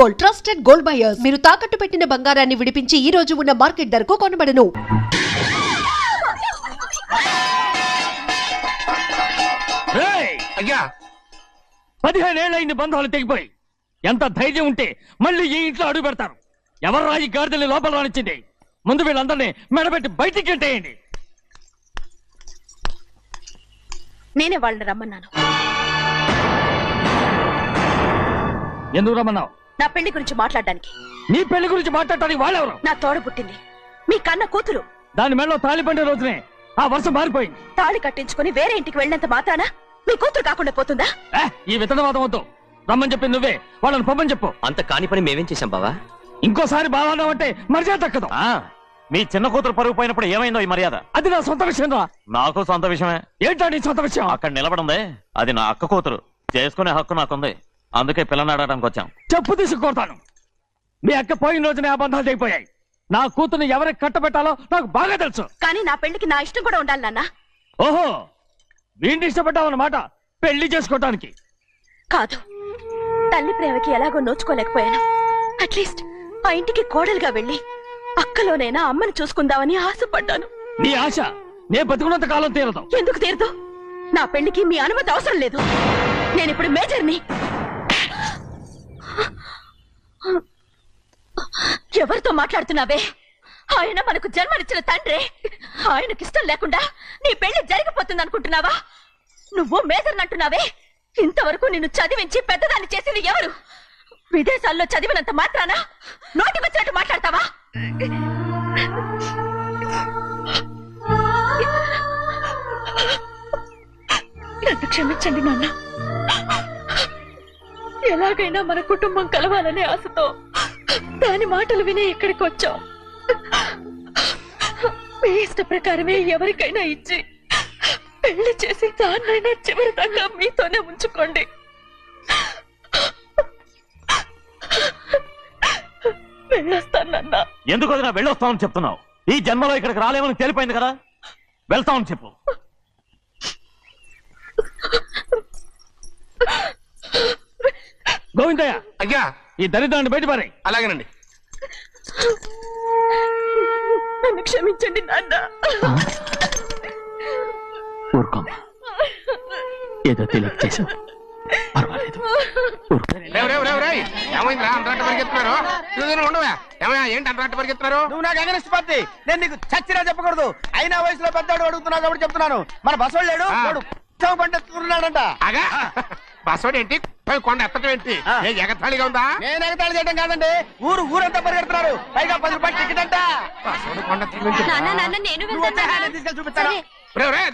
Gold, trusted gold buyers. మీరు తాకట్టు పెట్టిన బంగారాన్ని విడిపించి ఈ రోజు ఉన్న మార్కెట్ ధరకు కొనబడను. అయ్యా 15 ఏళ్ళైంది బంధాలు తెగిపోయి. ఎంత ధైర్యం ఉంటే మళ్ళీ ఈ ఇంట్లో అడుగు పెడతారు? ఎవరు రాయి గాడిదల్ని లోపల రానిచ్చింది? ముందు వీళ్ళందరినీ మెడబెట్టి బయటికి గెట్టేయండి. నేనే వాళ్ళని రమ్మన్నాను. ఎందుకు రమ్మన్నావు? నా పెళ్లి గురించి మాట్లాడడానికి. నీ పెళ్లి గురించి మాట్లాడటానికి వాళ్ళెవరు? నా తోడ పుట్టింది, మీ కన్న కూతురు. దాని మెడలో తాళి పండే రోజునే ఆ వర్షం మారిపోయింది. తాళి కట్టించుకుని వేరే ఇంటికి వెళ్ళినంత మాత్రాన మీ కూతురు కాకుండా పోతుందా? ఈ విత్తనవాదం వద్దు. రమ్మని చెప్పి నువ్వే వాళ్ళని పంపని చెప్పు. అంత కాని పని మేమేం చేశాం బావా? ఇంకోసారి బాగా అంటే మర్యాద తక్కదు. మీ చిన్న కూతురు పరుగు పోయినప్పుడు ఏమైందో ఈ మర్యాద? అది నా సొంత విషయం రా. నాకు సొంత విషయమే. ఏంటా నీ సొంత విషయం? అక్కడ నిలబడిందే అది నా అక్క కూతురు. చేసుకునే హక్కు నాకుంది. అందుకే పిల్లని అడగడానికి వచ్చాం. చెప్పు తీసుకొడతాను. మీ అక్క పోయిన రోజునే ఆ బంధాలు తెగిపోయాయి. నా కూతుర్ని ఎవరికి కట్టబెట్టాలో నాకు బాగా తెలుసు. కానీ నా పెళ్లికి నా ఇష్టం కూడా ఉండాలి నాన్న. ఓహో, వీడిని ఇష్టపడ్డావన్నమాట పెళ్లి చేసుకోవటానికి. కాదు, తల్లి ప్రేమకి ఎలాగో నోచుకోలేకపోయాను. అట్లీస్ట్ ఆ ఇంటికి కోడలుగా వెళ్ళి అక్కలోనైనా అమ్మని చూసుకుందామని ఆశపడ్డాను. నీ ఆశ నే బతుకున్నంత కాలం తీరదు. ఎందుకు తీరదు? నా పెళ్లికి మీ అనుమతి అవసరం లేదు. నేనిప్పుడు మేజర్ని. ఎవరితో మాట్లాడుతున్నావే? ఆయన మనకు జన్మనిచ్చిన తండ్రి. ఆయనకి ఇష్టం లేకుండా నీ పెళ్లి జరిగిపోతుంది అనుకుంటున్నావా? నువ్వు మేజర్ అంటున్నావే. ఇంతవరకు నిన్ను చదివించి పెద్దదాన్ని చేసింది ఎవరు? విదేశాల్లో చదివినంత మాత్రాన నోటికొచ్చినట్టు మాట్లాడతావా? నన్ను క్షమించండి నాన్న. ఎలాగైనా మన కుటుంబం కలవాలనే ఆశతో దాని మాటలు విని ఇక్కడికి వచ్చాం. మీ ఇష్ట ప్రకారమే ఎవరికైనా ఇచ్చి పెళ్లి చేసి దాన్నైనా చివరి దాకా మీతోనే ఉంచుకోండి. వెళ్ళొస్తానన్నా. ఎందుకు వదినా వెళ్ళొస్తామని చెప్తున్నావు? ఈ జన్మలో ఇక్కడికి రాలేమని తేలిపోయింది కదా. వెళ్తామని చెప్పు. గోవిందయ్య, అయ్యా ఈ దరిద్రాన్ని బయట పారే. అలాగేనండి. నన్ను క్షమించండి నాన్న. ఊరుకోమ్మా, ఏదో తెలియక చేసావు, పర్వాలేదు. ఏమైందిరా అంతరాట పరిగెత్తున్నారు? ఉండవా ఏమయ్యా? ఏంటి అంతరాట పరిగెత్తున్నారు? నువ్వు నాకు అగనిస్ట్ పార్టీ. నేను నీకు చచ్చినా చెప్పకూడదు. అయినా వయసులో పెద్దవాడు అడుగుతున్నావు కాబట్టి చెప్తున్నాను. మన బసవాడు లేడు, వాడు పండిస్తున్నాడంట. అగా బస్సోడు ఏంటి? కొండ ఎత్తడం ఏంటి? ఎగతాళిగా ఉందా? నేను ఎగతాళి చేయడం కాదండి, ఊరంతా పరిగెడుతున్నారు. పైగా 10 రూపాయలు టికెట్ అంట. బస్సోడు కొండ తీసుకెళ్ళి చూపిస్తాను.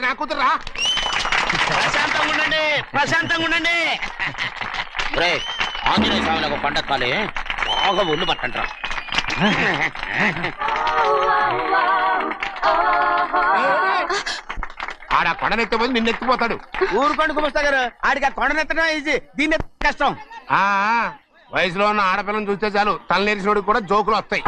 నా కూతురా. ప్రశాంతంగా ఉండండి, ప్రశాంతంగా ఉండండి. ఆంజనేయ స్వామికి పండగ కాలే బాగా ఒళ్ళు పట్టంటారా? ఆడ కొండనెత్తిపోయి నిన్నెత్తిపోతాడు. ఊరుకోండి కుమస్తా గారు, ఆడికి ఆ కొండనెత్తడం ఈజీ, దీన్ని కష్టం. వయసులో ఉన్న ఆడపిల్లని చూస్తే చాలు తలనేరిసినోడికి కూడా జోకులు వస్తాయి.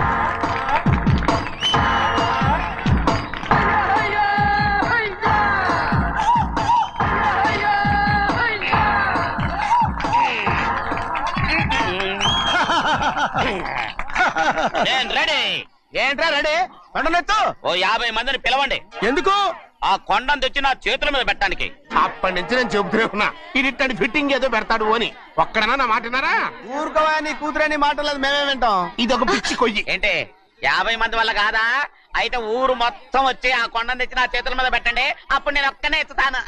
ఏంట్రా రెడీ? కొండనెత్తు. ఓ 50 మందిని పిలవండి. ఎందుకు? ఆ కొండను తెచ్చి నా చేతుల మీద పెట్టడానికి. అప్పటి నుంచి నేను చెబుతూనే ఉన్నా, ఇది ఫిట్టింగ్ ఏదో పెడతాడు అని. ఒక్కడనా నా మాటనారా? ఊరుకోవా, నీ కూతురని మాటలేదు, మేమే వింటాం. ఇది ఒక పిచ్చి కొయ్యి. ఏంటి 50 మంది వల్ల కాదా? అయితే ఊరు మొత్తం వచ్చి ఆ కొండను తెచ్చి నా చేతుల మీద పెట్టండి. అప్పుడు నేను ఒక్కనే ఎత్తుతాను.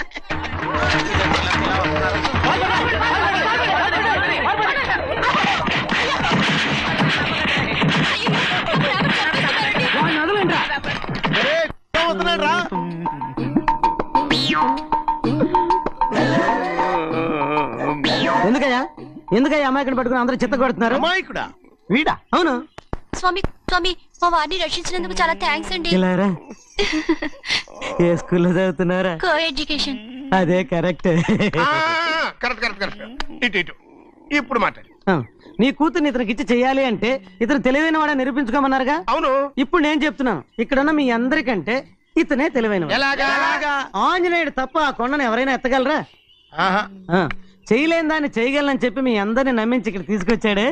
ఎందుకయ్యా అమాయకుని పట్టుకుని అందరూ చిత్త కొడుతున్నారు? అమాయకుడా? వీడా? అవును. స్వామి స్వామి, మా వారిని రక్షించినందుకు చాలా థ్యాంక్స్ అండి. ఇలారా, ఏ స్కూల్లో చదువుతున్నారా? Co education. అదే కరెక్ట్. ఇటు ఇప్పుడు మాట్లాడు. నీ కూతుర్ని ఇతనికి ఇచ్చి చెయ్యాలి అంటే ఇతను తెలివైన వాడని నిరూపించుకోమన్నారుగా. అవును. ఇప్పుడు నేను చెప్తున్నాను, ఇక్కడున్న మీ అందరికంటే ఇతనే తెలివైన. ఎలాగా? ఆంజనేయుడు తప్ప ఆ కొండను ఎవరైనా ఎత్తగలరా? చేయలేని దాన్ని చేయగలనని చెప్పి మీ అందరిని నమ్మించి ఇక్కడ తీసుకొచ్చాడే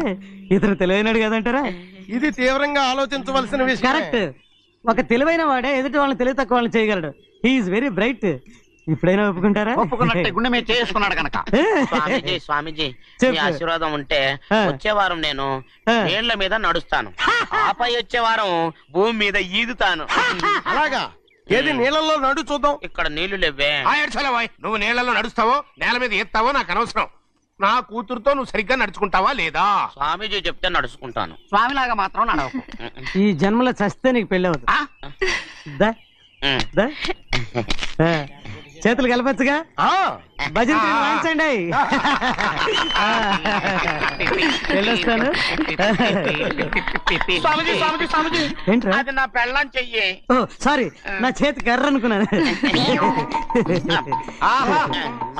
ఇతను తెలివైనడు కదంటారా? ఇది తీవ్రంగా ఆలోచించవలసిన విషయం. కరెక్ట్. ఒక తెలివైన వాడే ఎదుటి వాళ్ళని తెలివి తక్కువ వాళ్ళని చేయగలడు. He is very bright. ఇప్పుడైనా ఒప్పుకుంటారా? ఒప్పుకున్నట్టే గుండె మీద చేసుకున్నాడు కనుక. స్వామీజీ స్వామీజీ చెప్పు. మీ ఆశీర్వాదం ఉంటే ఆ. వచ్చే వారం నేను నీళ్ల మీద నడుస్తాను, ఆపై వచ్చే వారం భూమి మీద ఈదుతాను. అలాగా? ఏది నీళ్ళల్లో నడు చూద్దాం. ఇక్కడ నీళ్లు లేవే. నువ్వు నీళ్లలో నడుస్తావో నేల మీద ఎత్తావో నాకు అనవసరం. నా కూతురుతో నువ్వు సరిగ్గా నడుచుకుంటావా లేదా? స్వామీజీ చెప్తే నడుచుకుంటాను, స్వామిలాగా మాత్రం నడవకు. ఈ జన్మలో చస్తే నీకు పెళ్ళి అవుతుంది. దా, దా. ఆ, చేతులు కలపచ్చుగా. భజన తీరు వాయించండి. వెళ్ళొస్తాను. స్వామీజీ స్వామీజీ స్వామీజీ ఏంట్రా? అది నా పెళ్ళం చెయ్యి. ఓ సారీ, నా చేతి కర్ర అనుకున్నాను. ఆహా,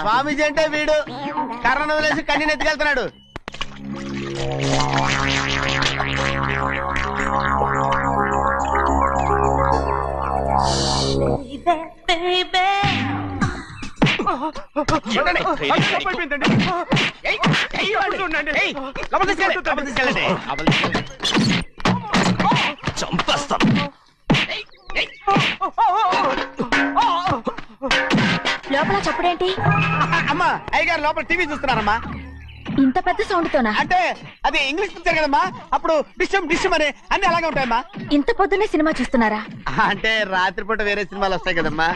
స్వామీజీ అంటే వీడు కర్రను వదిలేసి కన్నీని ఎత్తుకెళ్తున్నాడు. చంపేస్తాను. లోపల చప్పుడేంటి? అమ్మా, అయ్యగారు లోపల టీవీ చూస్తున్నారమ్మా. ఇంత పెద్ద సౌండ్ తోనా? అంటే అది ఇంగ్లీష్ పిక్చర్ కదమ్మా, అప్పుడు డిషం డిషం అని అన్ని అలాగే ఉంటాయమ్మా. ఇంత పొద్దున్నే సినిమా చూస్తున్నారా? అంటే రాత్రిపూట వేరే సినిమాలు వస్తాయి కదమ్మా,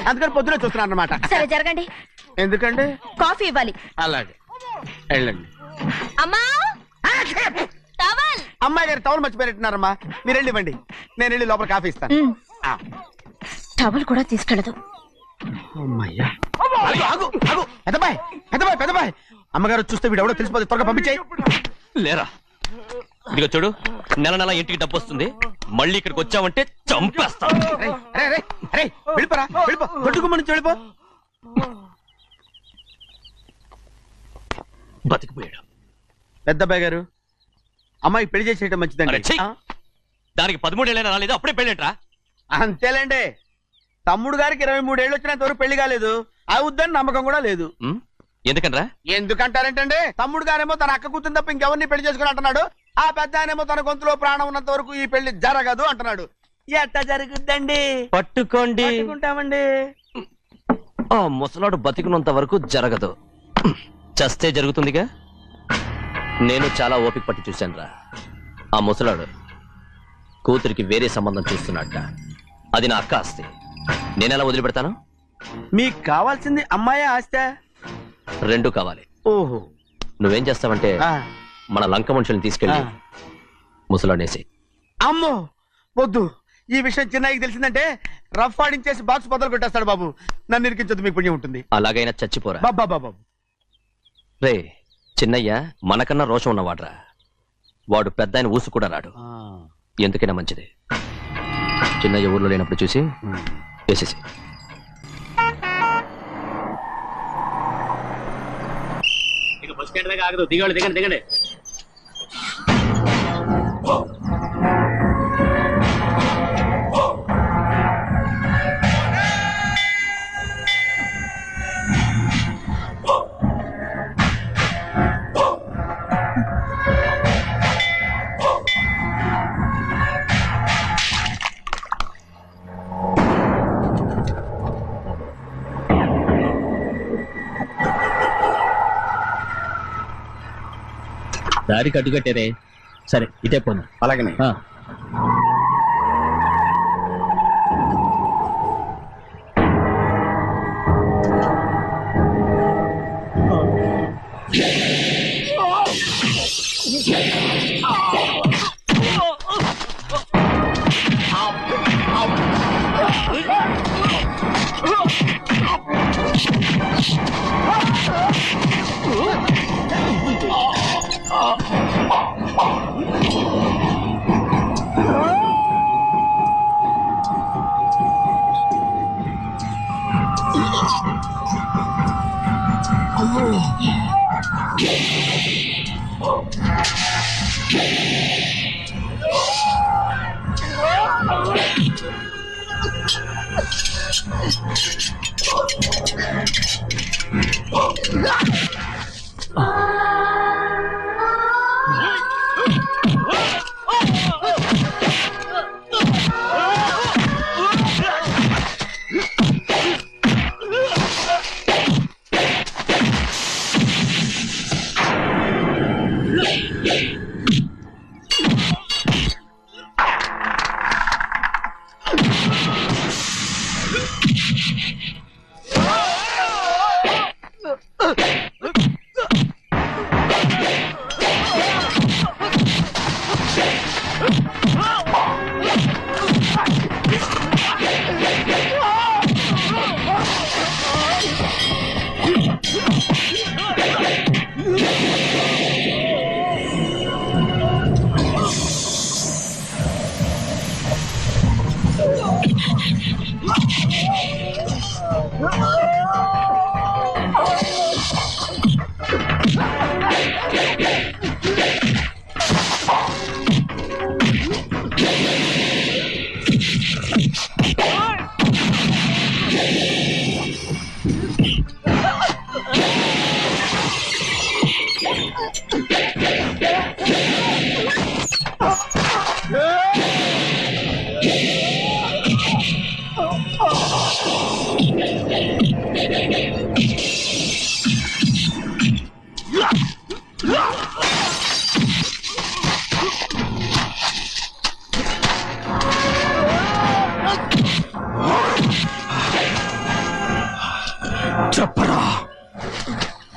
అందుకని పొద్దునే చూస్తున్నాను అనమాట. సరే జరగండి, ఎందుకండి? కాఫీ ఇవ్వాలి. అలాగే వెళ్ళండి. అమ్మా టవల్. అమ్మాయి గారు టౌన్ మర్చిపోయినట్టున్నారమ్మా, మీరు వెళ్ళి ఇవ్వండి, నేను వెళ్ళి లోపల కాఫీ ఇస్తాను. టవల్ కూడా తీసుకెళ్ళదు. అమ్మయ్యా, ఆగు, ఆగు. పెద్దబాయ్ పెద్దబాయ్ పెద్దబాయ్, అమ్మగారు చూస్తే వీడు ఎవడో తెలిసిపోతే త్వరగా పంపించాయి. లేరా, ఇదిగో చూడు, నెల నెల ఇంటికి డబ్బు వస్తుంది, మళ్ళీ ఇక్కడికి వచ్చావంటే చంపేస్తాను. వెళ్ళిపోరా, వెళ్ళిపో, దొడ్డుకుమ్మ నుంచి వెళ్ళిపో. బతికిపోయాడు. పెద్దబాయ్ గారు, అమ్మాయి పెళ్లి చేసేయటం మంచిదండి. అరే, ఛీ! దానికి 13 ఏళ్ళైనా రాలేదు, అప్పుడే పెళ్ళేట్రా? అంతేలేండి, తమ్ముడు గారికి 23 ఏళ్ళు వచ్చినంత వరకు పెళ్లి కాలేదు, అవుద్దని నమ్మకం కూడా లేదు. ఎందుకనరా? ఎందుకంటారేంటండి, తమ్ముడు గారేమో తన అక్క కూతురు తప్ప ఇంకెవరిని పెళ్లి చేసుకుని అంటున్నాడు, ఆ పెద్ద ఆయనేమో తన గొంతులో ప్రాణం ఉన్నంత వరకు ఈ పెళ్లి జరగదు అంటున్నాడు. ఎట్ట జరుగుద్దండి? పట్టుకోండి. పట్టుకుంటామండి. ఆ ముసలాడు బతికినంత వరకు జరగదు, చస్తే జరుగుతుందిగా. నేను చాలా ఓపిక పట్టి చూశానురా. ఆ ముసలాడు కూతురికి వేరే సంబంధం చూస్తున్నట్ట. అది నా అక్క ఆస్తి, నేనెలా వదిలిపెడతాను? మీకు కావాల్సింది అమ్మాయి ఆస్తా? రెండు కావాలి. ఓహో, నువ్వేం చేస్తావంటే మన లంక మనుషుల్ని తీసుకెళ్ళి ముసలాడేసి. అమ్మో వద్దు, ఈ విషయం చిన్నయ్యకి తెలిసిందంటే రఫ్ ఆడించేసి బాక్స్ బదులు కొట్టేస్తాడు బాబు. నన్ను ఇరికించొద్దు, మీకు పుణ్యం ఉంటుంది. అలాగైనా చచ్చిపోరా. బాబా బాబు, రే చిన్నయ్య మనకన్నా రోషం ఉన్నవాడ్రా. వాడు పెద్ద ఆయన ఊసు కూడా రాడు. ఎందుకైనా మంచిది, చిన్నయ్య ఊర్లో లేనప్పుడు చూసి వేసేసి. బస్ స్టాండ్ దగ్గర ఆగదు, దిగండి దిగండి దిగండి. దారికి అడ్డుకట్టేదే. సరే ఇటే పోను. అలాగనే.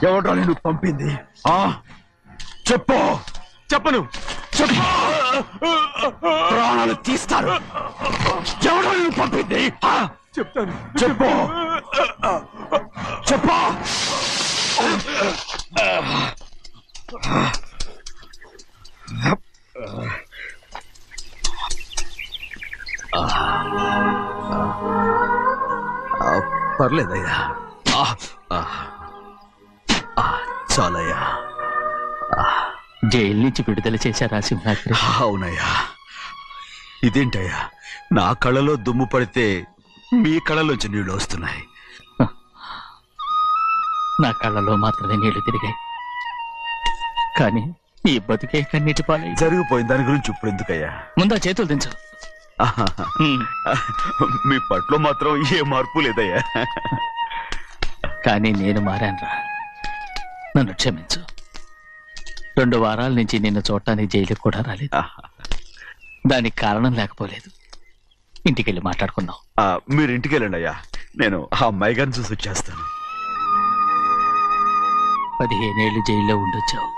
ఎవడో నేను పంపింది చెప్పు. చెప్పను. చెప్పు. ప్రాణాలు తీస్తారు. ఎవడో నేను పంపింది చెప్తాను. చెప్పు. చెప్పు. పర్లేదయ్యా. చాలయ్యా. జైలు నుంచి విడుదల చేశారా సింహాద్రి? అవునయ్యా. ఇదేంటయ్యా, నా కళ్ళలో దుమ్ము పడితే మీ కళ్ళలోంచి నీళ్లు వస్తున్నాయి. నా కళ్ళలో మాత్రమే నీళ్లు తిరిగాయి, కానీ ఈ బతుకే కన్నీటి పాలై. జరిగిపోయిన దాని గురించి ఇప్పుడు ఎందుకయ్యా? ముందా చేతులు దించు. మీ పట్లో మాత్రం ఏ మార్పు లేదయ్యా. కానీ నేను మారానురా, నన్ను క్షమించు. 2 వారాల నుంచి నిన్ను చూడటానికి జైలుకి కూడా రాలేదు. దానికి కారణం లేకపోలేదు. ఇంటికెళ్ళి మాట్లాడుకుందాం. మీరు ఇంటికి వెళ్ళండి అయ్యా, నేను ఆ అమ్మాయి గారిని చూసి వచ్చేస్తాను. 15 ఏళ్ళు జైల్లో ఉండొచ్చావు.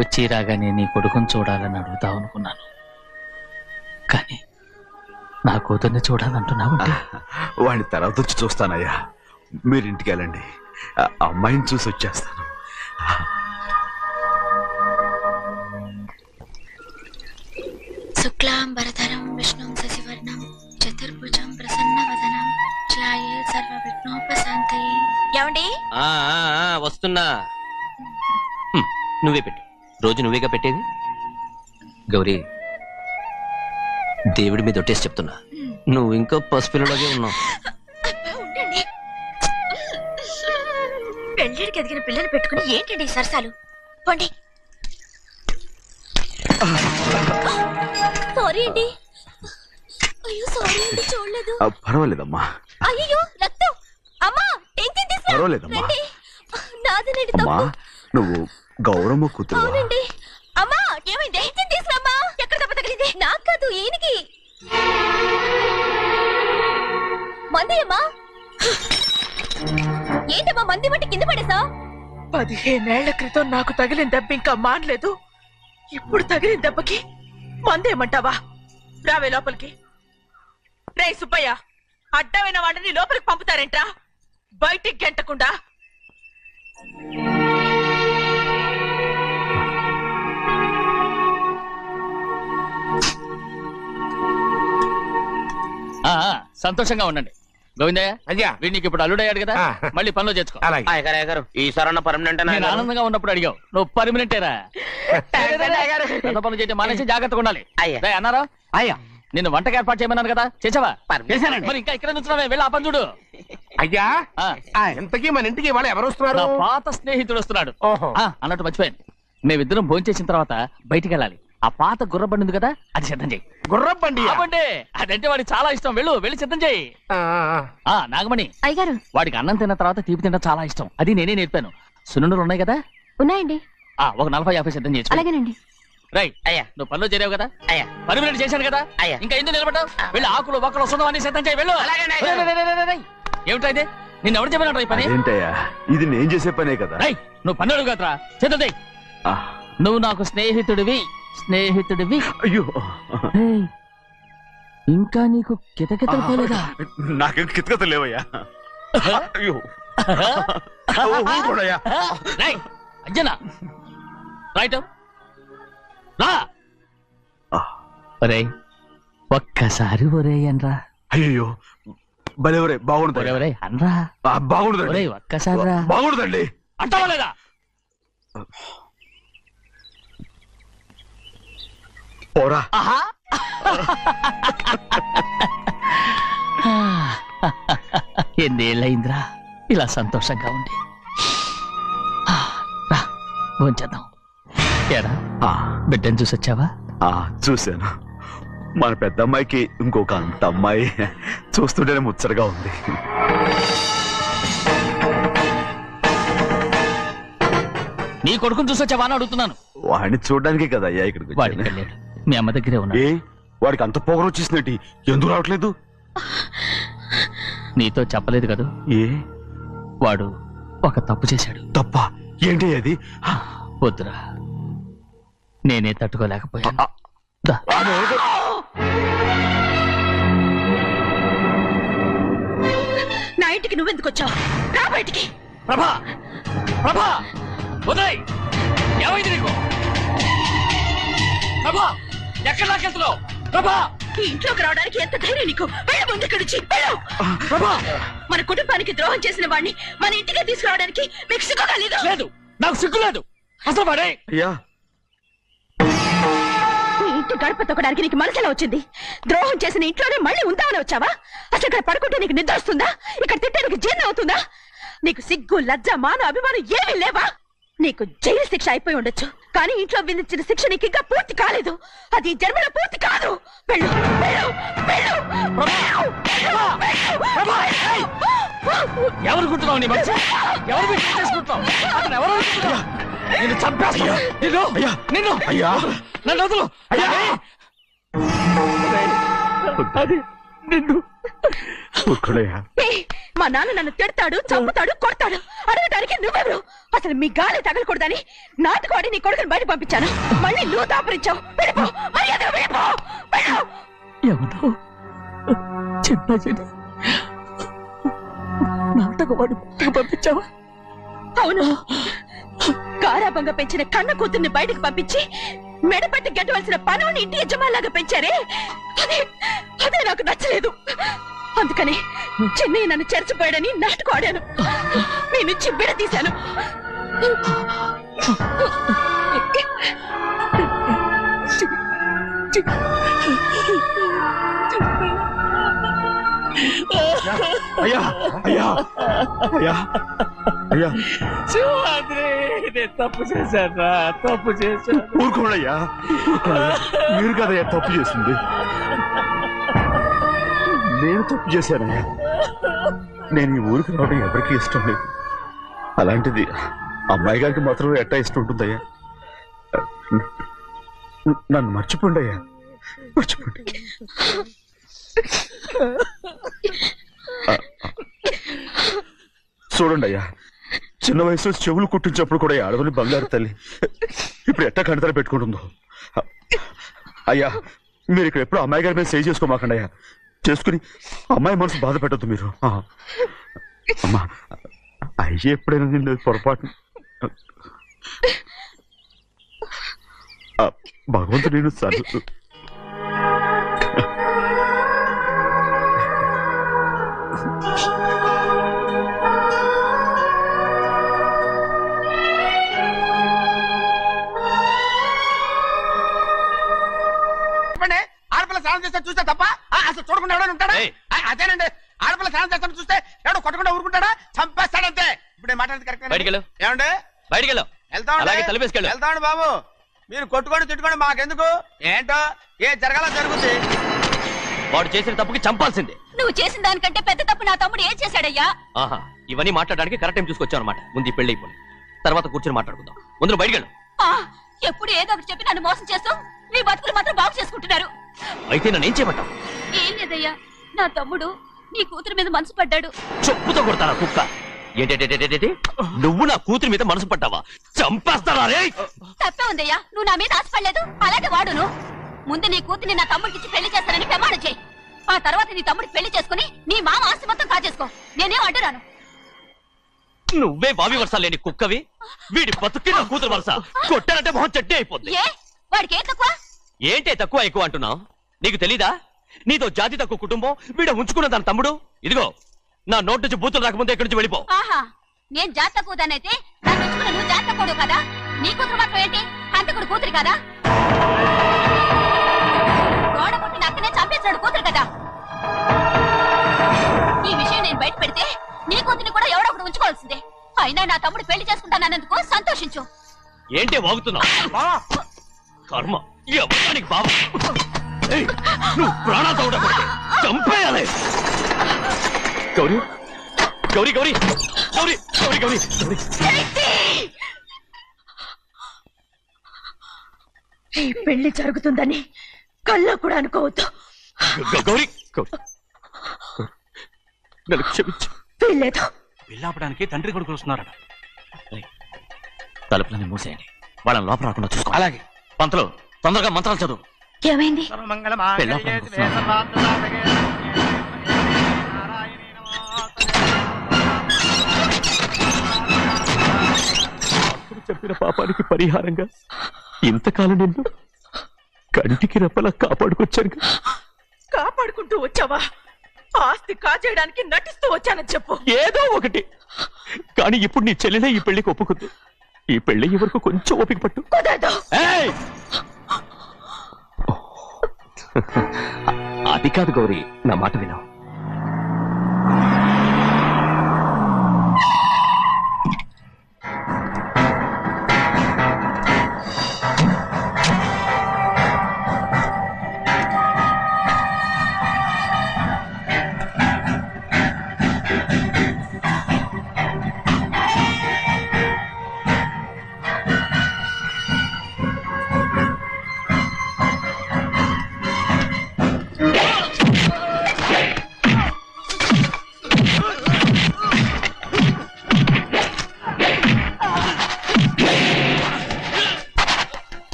వచ్చి రాగానే నీ కొడుకుని చూడాలని అడుగుతావు అనుకున్నాను, కానీ నా కూతుర్ని చూడాలంటున్నావంటే. వాడిని తర్వాత వచ్చి చూస్తానయ్యా, మీరు ఇంటికి వెళ్ళండి. ఆ అమ్మాయిని చూసి వచ్చేస్తాను. శుక్లాంబరధరం విష్ణుం శశివర్ణం చతుర్భుజం ప్రసన్నవదనం ధ్యాయే సర్వవిఘ్నోపశాంతయే. ఏమండి? వస్తున్నా. నువ్వే పెట్టు. రోజు నువ్వేగా పెట్టేది. గౌరీ, దేవుడి మీద ఒట్టేసి చెప్తున్నా, నువ్వు ఇంకా పసిపిల్లలాగే ఉన్నావు. ఉండండి. పెళ్ళిడికి ఎదిగిన పిల్లలు పెట్టుకుని ఏంటండి ఈ సరసాలు? పోండి. సారీ అండి. అయ్యో సారీ అండి, చూడలేదు. పర్వాలేదమ్మా. అయ్యో రక్తం. అమ్మా టెన్షన్ తీసుకురా. పర్వాలేదమ్మా. నాదనండి అమ్మా, తప్పు. నువ్వు గౌరమ్మ కూతురు. అవునండి. అమ్మా ఏమైంది? టెన్షన్ తీసుకురామ్మా. ఎక్కడ దెబ్బ తగిలింది? నాకు కాదు, ఈయనకి. మంది అమ్మా. ఏంటమ్మా మంది బట్టి కింద పడేసా? 15 ఏళ్ల క్రితం నాకు తగిలిన దెబ్బ ఇంకా మానలేదు. ఇప్పుడు తగిలిన దెబ్బకి మందేమంటావా? రావే లోపలికి. రే సుబ్బయ్య, అడ్డమైన వాడిని లోపలికి పంపుతారేంట్రా? బయటికి గెంటకుండా. సంతోషంగా ఉండండి. గోవిందయ్య, అయ్యా, వీడికి ఇప్పుడు అల్లుడయ్యాడు కదా, మళ్ళీ పనిలో చేర్చుకో. అలాగే. గారు ఈసారన్న పర్మనెంట్ నేను ఆనందంగా ఉన్నప్పుడు అడిగావు, నువ్వు పర్మనెంటేరా. పెద్ద పనులు చేయడం మానేసి జాగ్రత్తగా ఉండాలి. రేయ్ అన్నారా? అయ్యా, నిన్ను వంటకి ఏర్పాటు చేయమన్నాను కదా, చేసావా? చేశానండి. మరి ఇంకా ఇక్కడ నుంచున్నావే, వెళ్ళి ఆ పని చూడు. అయ్యా, ఆ, ఇంతకీ మన ఇంటికి వాళ్ళు ఎవరు వస్తున్నారు? నా పాత స్నేహితుడు వస్తున్నాడు. ఓహో. అన్నట్టు మర్చిపోయాను, మేమిద్దరం భోంచేసిన తర్వాత బయటికి వెళ్ళాలి. ఆ పాత గుర్రబండి ఉంది కదా, అది సిద్ధం చేయి. గుర్రబండి? అవ్వండి, అదంటే వాడికి చాలా ఇష్టం. వెళ్ళి సిద్ధం చేయి. నాగమణి, అయ్యగారు. వాడికి అన్నం తిన్న తర్వాత తీపి తినడం చాలా ఇష్టం. అది నేనే నేర్పాను. సున్నుండలు ఉన్నాయి కదా? ఉన్నాయండి. ఒక 40-50 సిద్ధం చేసి. అలాగేనండి. రైట్. అయ్యా, నువ్వు పనిలో చేరావు కదా, అయ్యా, పర్మినెంట్ చేశాను కదా, అయ్యా. ఇంకా ఎందుకు నిలబడ్డావు? వెళ్ళి ఆకులు ఒక్కలు సున్నం అన్ని సిద్ధం చేయి. వెళ్ళు. అలాగేనండి. ఏమిటా ఇది? నిన్ను ఎవరు చెప్పినట్టు ఈ పని? ఏంటయ్యా, ఇది నేను చేసే పనే కదా. రైట్, నువ్వు పని అడుగు కదరా, సిద్ధం చేయి. నువ్వు నాకు స్నేహితుడివి. అయ్యో, ఏయ్, ఇంకా నీకు కితకితలు పోలేదా? నాకేం కితకత లేవయ్యా. అయ్యో, ఊరుకోడయ్యా. రేయ్, అంజనా, రైట్ రా. ఒరేయ్, ఒక్కసారి ఒరేయ్ అనరా. అయ్యో, భలే ఒరే, బాగుండదు. ఒరేయ్ అనరా. బాగుండదండి. ఒరేయ్ ఒక్కసారి రా. బాగుండదండి. అంటావా లేదా? పోరా. ఎన్నేళ్ళయిందిరా ఇలా సంతోషంగా ఉండి. రా, భోంచేద్దాం. ఏరా, బిడ్డను చూసొచ్చావా? చూశాను. మన పెద్ద అమ్మాయికి ఇంకొక అంత అమ్మాయి. చూస్తుంటేనే ముచ్చటగా ఉంది. నీ కొడుకుని చూసొచ్చావా అని అడుగుతున్నాను. వాడిని చూడడానికే కదా అయ్యా ఇక్కడికి వాడికి వచ్చాను. వెళ్ళాడు, మీ అమ్మ దగ్గరే ఉన్నాడు. వాడికి అంత పొగరు వచ్చేసినట్టు ఎందుకు రావట్లేదు? నీతో చెప్పలేదు కదా, ఏ వాడు ఒక తప్పు చేశాడు. తప్ప ఏంటి అది? వద్దురా, నేనే తట్టుకోలేకపోయాను. దా. నా ఇంటికి నువ్వెందుకు వచ్చావు? రా బయటికి. ప్రభా, ప్రభా, ఉదయ్, ఏమైంది నీకు? ప్రభా, ఎక్కడ లాకెళ్తున్నావు? ప్రభా, ఈ ఇంట్లోకి రావడానికి ఎంత ధైర్యం నీకు? వెళ్ళు ముందు ఇక్కడి నుంచి, వెళ్ళు. ప్రభా, మన కుటుంబానికి ద్రోహం చేసిన వాడిని మన ఇంటికే తీసుకురావడానికి మీకు సిగ్గుగా లేదు? లేదు, నాకు సిగ్గు లేదు అసలు. వాడే అయ్యా, ఈ ఇంటి గడప తొక్కడానికి నీకు మనసులో వచ్చింది. ద్రోహం చేసిన ఇంట్లోనే మళ్ళీ ఉందామని వచ్చావా? అసలు ఇక్కడ పడుకుంటే నీకు నిద్ర వస్తుందా? ఇక్కడ తింటే నీకు జీర్ణం అవుతుందా? నీకు సిగ్గు, లజ్జ, మాన, అభిమానం ఏమీ లేవా? నీకు జైలు శిక్ష అయిపోయి ఉండొచ్చు, కానీ ఇంట్లో విధించిన శిక్ష నీకు ఇంకా పూర్తి కాలేదు. అది జన్మలో పూర్తి కాదు. వెళ్ళు, వెళ్ళు, వెళ్ళు, ఎవరు గుర్తున్నావు? నీ మంచి ఎవరు చేసుకుంటున్నావు? అతను ఎవరు అనుకుంటున్నావు? నిన్ను చంపేస్తా. నిన్ను నిన్ను అయ్యా, నన్ను వదులు. అయ్యా, అది నిన్ను. ఊరుకోడయ్యా. ఏయ్, మా నాన్న నన్ను తిడతాడు, చంపుతాడు, కొడతాడు. అడగటానికి నువ్వెవరు? అసలు మీ గాలి తగలకూడదని నాటుకోడి నీ కొడుకుని బయట పంపించాను. మళ్ళీ నువ్వు దాపరించావు. వెళ్ళిపో, మర్యాదగా వెళ్ళిపో, వెళ్ళు. ఎవరో చిన్న నాటకవాడు పంపించావా? అవును, గారాబంగా పెంచిన కన్న కూతుర్ని బయటకు పంపించి మెడపట్టి గెట్టవలసిన పనుని ఇంటి యజమానిలాగా పెంచారే, అదే నాకు నచ్చలేదు. అందుకని చెన్నయ్య నన్ను చెరచిపోయాడని నాటకం ఆడాను. మీ నుంచి బిడ తీశాను. అయ్యా, అయ్యా, అయ్యా, అయ్యా, నేను తప్పు చేశాను, తప్పు చేశాను. ఊరుకోడయ్యా, మీరు కదయ్యా తప్పు చేసింది. నేను తప్పు చేశానయ్యా. నేను ఈ ఊరికి రావడం ఎవరికి ఇష్టం లేదు. అలాంటిది అమ్మాయి గారికి మాత్రం ఎట్టా ఇష్టం ఉంటుందయ్యా. నన్ను మర్చిపోండి అయ్యా, మర్చిపోండి. చూడండి అయ్యా, చిన్న వయసులో చెవులు కుట్టించినప్పుడు కూడా ఆడవని బంగారు తల్లి ఇప్పుడు ఎట్టా కంటతర పెట్టుకుంటుందో. అయ్యా, మీరు ఇక్కడ ఎప్పుడు అమ్మాయి గారి మీద సేవ్ చేసుకోమాకండి అయ్యా. చేసుకుని అమ్మాయి మనసు బాధ పెట్టద్దు మీరు. అమ్మా, అయ్యే ఎప్పుడైనా నిన్ను పొరపాటు భగవంతుడు నేను సర్దు. ఆడపిల్ల స్నానం చేస్తే చూస్తే తప్ప అసలు చూడకుండా ఎవడైనా ఉంటాడా? అదేనండి, ఆడపిల్ల స్నానం చేస్తాను చూస్తే ఎవడో కొట్టకుండా ఊరుకుంటాడా? చంపేస్తాడంతే. ఇప్పుడు మాట్లాడేది కరెక్ట్. బయటికెళ్ళు, ఏమండి? బయటికెళ్ళు. అలాగే తలపేసుకెళ్ళు. వెళ్తామండి బాబు. మీరు కొట్టుకొని తిట్టుకోండి, మాకెందుకు? ఏంటో ఏ జరగాల జరుగుతుంది. వాడు చేసిన తప్పుకి చంపాల్సిందే. నువ్వు చేసిన దానికంటే పెద్ద తప్పు నా తమ్ముడు ఏం చేశాడయ్యా? ఆహా, ఇవన్నీ మాట్లాడడానికి కరెక్ట్ టైం చూసుకొచ్చావు అనమాట. ముందు పెళ్లి అయిపోయి తర్వాత కూర్చొని మాట్లాడుకుందాం. ముందు బయటికెళ్ళు. ఎప్పుడు ఏదో ఒకటి చెప్పి నన్ను మోసం చేస్తూ మీ బతుకులు మాత్రం బాగు చేసుకుంటున్నారు. అయితే నన్ను ఏం చేయమంటావు? ఏం లేదయ్యా, నా తమ్ముడు నీ కూతురు మీద మనసు పడ్డాడు. చెప్పుతో కొడతారా కుక్క? ఏంటంటే నువ్వు నా కూతురి మీద మనసు పడ్డావా? చంపేస్తారా రే? తప్పే ఉందయ్యా, నువ్వు నా మీద ఆశపడలేదు. అలాంటి వాడును. ముందు నీ కూతుర్ని నా తమ్ముడికి పెళ్లి చేస్తానని ప్రమాణం చేయి. ఆ తర్వాత నీ తమ్ముడికి పెళ్లి చేసుకుని నీ మామ ఆస్తి మొత్తం కాజేసుకో. నేనేం అడ్డురాను. నువ్వే బావి వరస లేని కుక్కవి. వీడి బతుక్కి నా కూతురు వరస. కొట్టానంటే మొహం చెడ్డే అయిపోద్ది. ఏ వాడికి ఏం తక్కువ? ఏంటే తక్కువ ఎక్కువ అంటున్నావు? నీకు తెలీదా? నీతో జాతి తక్కువ కుటుంబం వీడ ఉంచుకున్న దాని తమ్ముడు. ఇదిగో, నా నోటు నుంచి బూతులు రాకముందే ఇక్కడి నుంచి వెళ్ళిపో. ఆహా, నేను జాతి తక్కువదానైతే నన్ను ఉంచుకున్న నువ్వు జాతి తక్కువ కదా? నీ కూతురు మాత్రం ఏంటి? హంతకుడు కూతురు కదా? గోడ పుట్టిన అక్కనే చంపేశాడు కూతురు కదా? ఈ విషయం నేను బయట పెడితే నీ కూతురిని కూడా ఎవడో ఒకటి ఉంచుకోవాల్సిందే. అయినా నా తమ్ముడు పెళ్లి చేసుకుంటానన్నందుకు సంతోషించు. ఏంటే వాగుతున్నావు? కర్మ, ఎవరికి బాబు? నువ్వు ప్రాణాలతో ఉండకూడదు, చంపేయాలి. గౌరీ, గౌరీ, గౌరీ, గౌరీ, గౌరీ, గౌరీ, ఈ పెళ్లి జరుగుతుందని కల్లో కూడా అనుకోవద్దు. గౌరీ, నన్ను క్షమించు. వీల్లేదు, పెళ్ళాపడానికి తండ్రి కొడుకులు వస్తున్నారట. తలుపులని మూసేయండి, వాళ్ళని లోపల రాకుండా చూసుకో. అలాగే. పంతులు తొందరగా మంత్రాలు చదువు. ఏమైంది? పెళ్ళాపడానికి వస్తున్నారు. అప్పుడు చెప్పిన పాపానికి పరిహారంగా ఇంతకాలం నిన్ను కంటికి రెప్పలా కాపాడుకొచ్చాను. కాపాడుకుంటూ వచ్చావా? ఆస్తి కాజేయడానికి నటిస్తూ వచ్చానని చెప్పు. ఏదో ఒకటి, కానీ ఇప్పుడు నీ చెల్లెలే ఈ పెళ్లికి ఒప్పుకుంది. ఈ పెళ్లి వరకు కొంచెం ఓపిక పట్టు. కుదరదు. ఏయ్! అది కాదు గౌరీ, నా మాట విను.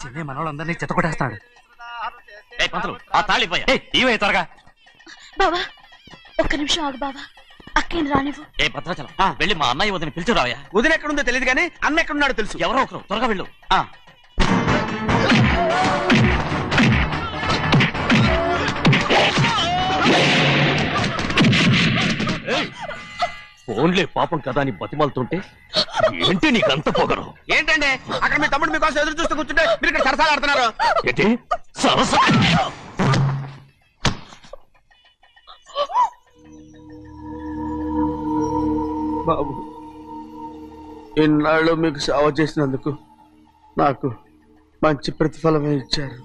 చిన్న మనోళ్ళందరినీ చెత్తకొట్టేస్తాడు. పంతులు ఆ తాళిపోయా ఇవే త్వరగా. బావా ఒక్క నిమిషం ఆగు బావా, అక్కేం రానివ్వు. ఏ భద్రాచలం, వెళ్ళి మా అన్నయ్య వదిన పిలిచిరావయ్యా. వదిన ఎక్కడుందో తెలియదు కానీ అన్న ఎక్కడున్నాడో తెలుసు. ఎవరో ఒకరు త్వరగా వెళ్ళు. ఫోన్లే పాపం కదా అని బతిమాలుతుంటే ఏంటి నీకంత పొగరు? ఏంటండి అక్కడ మీ తమ్ముడు మీకోసం ఎదురు చూస్తూ కూర్చుంటే మీరు ఇక్కడ సరసాలు ఆడుతున్నారు. ఏంటి సరస? బాబు, ఇన్నాళ్ళు మీకు సేవ చేసినందుకు నాకు మంచి ప్రతిఫలమే ఇచ్చారు.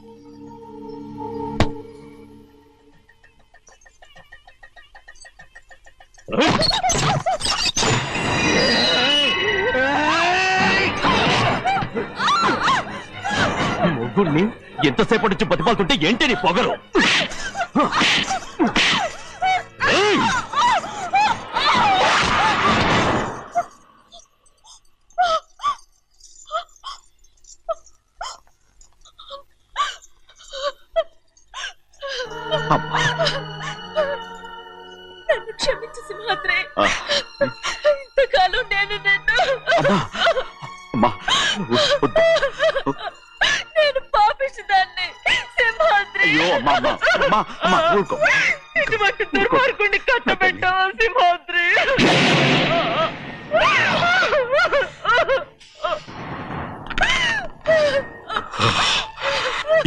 ముగ్గురిని ఎంతసేపటి నుంచి బతిమాలుతుంటే ఏంటి నీ పొగరు? నన్ను క్షమించు సింహాద్రి. ఇంతకాలం నేను నేను పాపించదాన్ని సింహాద్రి. ఇటువంటి దుర్మార్గుడిని కట్టబెట్టావా సింహాద్రి?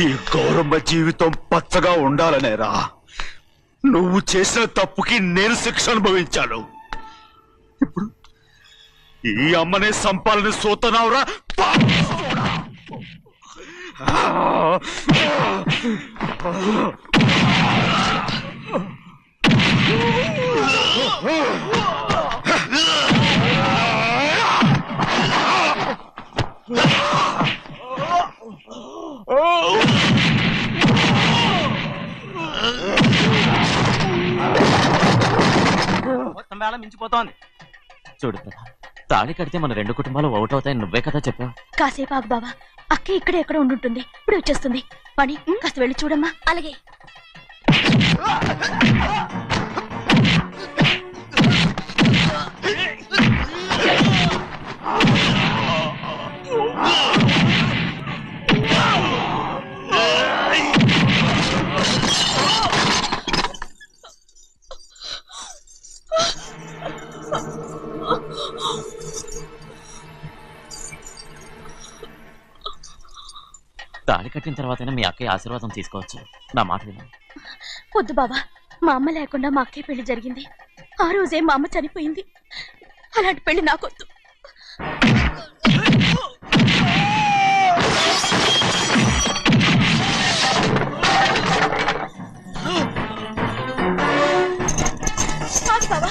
ఈ గౌరమ్మ జీవితం పచ్చగా ఉండాలనేరా నువ్వు చేసిన తప్పుకి నేను శిక్ష అనుభవించాను. ఇప్పుడు ఈ అమ్మనే సంపాలని సోతనావురా. మొత్తం వేళ మించిపోతోంది. చూడు తాళి కడితే మన రెండు కుటుంబాలు అవుతాయని నువ్వే కదా చెప్పావు. కాసేపు ఆగు బావా, అక్క ఇక్కడే ఎక్కడ ఉండుంటుంది, ఇప్పుడు వచ్చేస్తుంది. పని కాస్త వెళ్ళి చూడమ్మా. అలాగే. తాళి కట్టిన తర్వాతైనా మీ అక్కయ్య ఆశీర్వాదం తీసుకోవచ్చు. నా మాట విను. వద్దు బావా, మా అమ్మ లేకుండా మా అక్కయ్య పెళ్లి జరిగింది. ఆ రోజే మా అమ్మ చనిపోయింది. అలాంటి పెళ్లి నాకొద్దు. బావా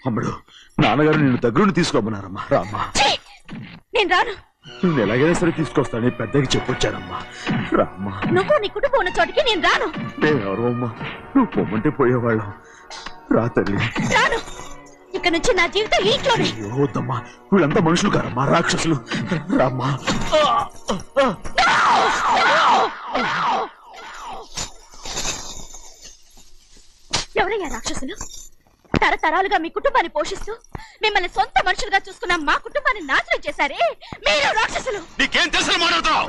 అమ్మడు, నాన్నగారు నిన్ను దగ్గరుండి తీసుకోమన్నారమ్మా. రామ్మా, ఛీ! నేను రాను. నువ్వు ఎలాగైనా సరే తీసుకొస్తానని పెద్దకి చెప్పొచ్చానమ్మా. రామ్మా. నువ్వు నీ కుటుంబం ఉన్న చోటికి నేను రాను. మేమెవరో అమ్మా, నువ్వు పొమ్మంటే పోయేవాళ్ళం. రా తల్లి. రాను. ఇక నుంచి నా జీవితం ఈ ఇంట్లోనే. అయ్యో, వద్దమ్మా, వీళ్ళంతా మనుషులు కారమ్మా, రాక్షసులు. రామ్మా. ఎవరయ్యా రాక్షసులు? తరతరాలుగా మీ కుటుంబాన్ని పోషిస్తూ మిమ్మల్ని సొంత మనుషులుగా చూసుకున్న మా కుటుంబాన్ని నాశనం చేశారే మీరు రాక్షసులు. నీకేం తెలుసు మాట్లాడుతావు?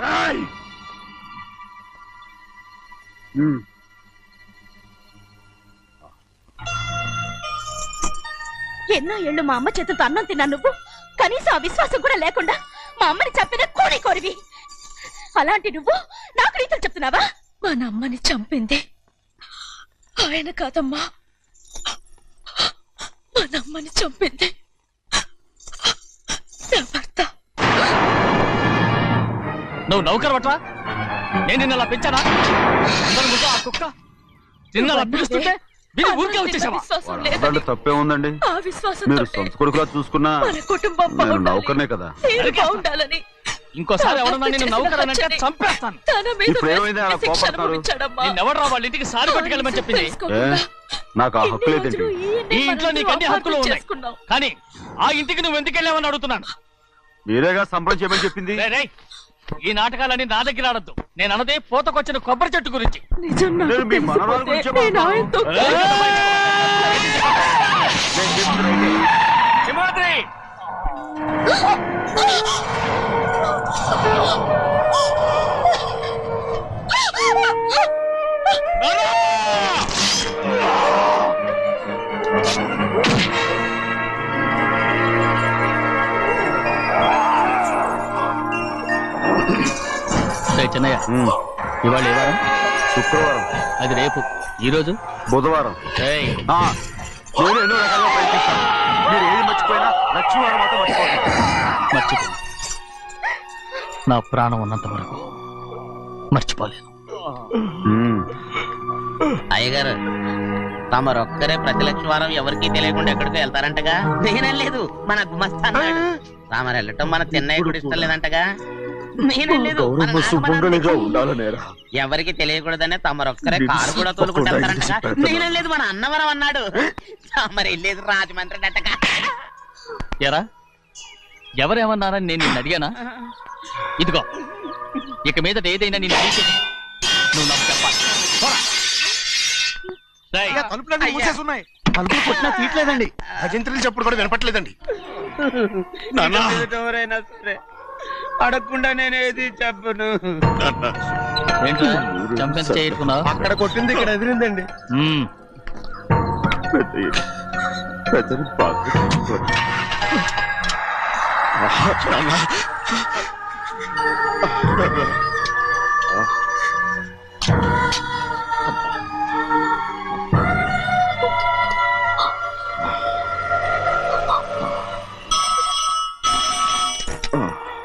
ఎన్నో ఏళ్ళు మా అమ్మ చేతులతో అన్నం తిన్నా నువ్వు కనీసం ఆ విశ్వాసం కూడా లేకుండా మా అమ్మని చంపిన కూలి కోరివి. అలాంటి నువ్వు నాకు రీతులు చెప్తున్నావా? మన అమ్మని చంపింది ఆయన కాదమ్మా, మన అమ్మని చంపింది నా భర్త. నువ్వు నౌకర్ పట్రా? నేను నిన్న అలా పెంచానా? అందరి ముందు ఆ కుక్క నిన్న అలా పిలుస్తుంటే మీరు ఊరికే వచ్చేసావా? విశ్వాసం దాంట్లో లేదని తప్పే ఉందండి. ఆ విశ్వాసం మీరు సొంత కొడుకులా చూసుకున్నా మన కుటుంబం నేను బాగుండాలి, నౌకర్నే కదా. నేను బాగుండాలని ఇంకోసారి ఎవడన్నా నేను నౌకర్ అని అంటే చంపేస్తాను. తన మీద ఇప్పుడు ఏమైంది అలా శిక్ష కోపడతారు? అనుభవించాడమ్మా. నిన్నెవడరా వాళ్ళ ఇంటికి సారి పట్టుకెళ్ళమని చెప్పింది? నాకు ఆ హక్కు లేదండి. ఈ ఇంట్లో నీకు అన్ని హక్కులు ఉన్నాయి, కానీ ఆ ఇంటికి నువ్వు ఎందుకు వెళ్ళావని అడుగుతున్నాను. మీరేగా సంబరం చేయమని చెప్పింది. రేయ్, రేయ్, ఈ నాటకాలన్నీ నా దగ్గర ఆడద్దు. నేను అన్నదే పోతకొచ్చిన కొబ్బరి చెట్టు గురించి. నిజం నాకు నేను మీ మనవరాలు తెలిసిపోతే గురించే నేను ఆయనతో సింహాద్రి! చిన్నయ్య, ఇవాళ ఏ వారం? శుక్రవారం. అది రేపు. ఈ రోజు బుధవారం. ఏయ్, నేను ఎన్నో రకాలుగా ప్రయత్నిస్తాను. మీరు ఏది మర్చిపోయినా లక్ష్మీవారం మాత్రం మర్చిపోతాను. మర్చిపో. నా ప్రాణం ఉన్నంత వరకు మర్చిపోలేను. అయ్యగారు, తమరొక్కరే ప్రతి లక్షవారం ఎవరికీ తెలియకుండా ఎక్కడికో వెళ్తారంటగా? నేనలేదు, మన గుమస్తా అన్నాడు. తామరు వెళ్ళటం మన చిన్నయ్య కూడా ఇష్టం లేదంటగా? నేనలేదు, మన గౌరమ్మ సుమంగళిగా ఉండాలనేరా. ఎవరికి తెలియకూడదనే తమరొక్కరే కారు కూడా తోలుకుంటూ వెళ్తారంటగా? నేనలేదు, మన అన్నవరం అన్నాడు. తమరు వెళ్ళేది రాజమండ్రి అంటగా? ఎరా, ఎవరేమన్నారని నేను నిన్ను అడిగానా? ఇదిగో, ఇక మీద ఏదైనా నేను అడిగితే నువ్వు నాకు చెప్పాలి. పోరా. రేయ్, తలుపులన్నీ మూసేసున్నాయి. తలుపులు కొట్టినా తీయట్లేదండి. భజంత్రులు చెప్పుడు కూడా వినపట్లేదండి. ఎవరైనా సరే అడగకుండా నేనేది చెప్పను. ఏంట్రా చంపెంత చేయించుకున్నావు? అక్కడ కొట్టింది ఇక్కడ ఎదిరిందండి. పెద్దలు బాగా చూసుకోండి.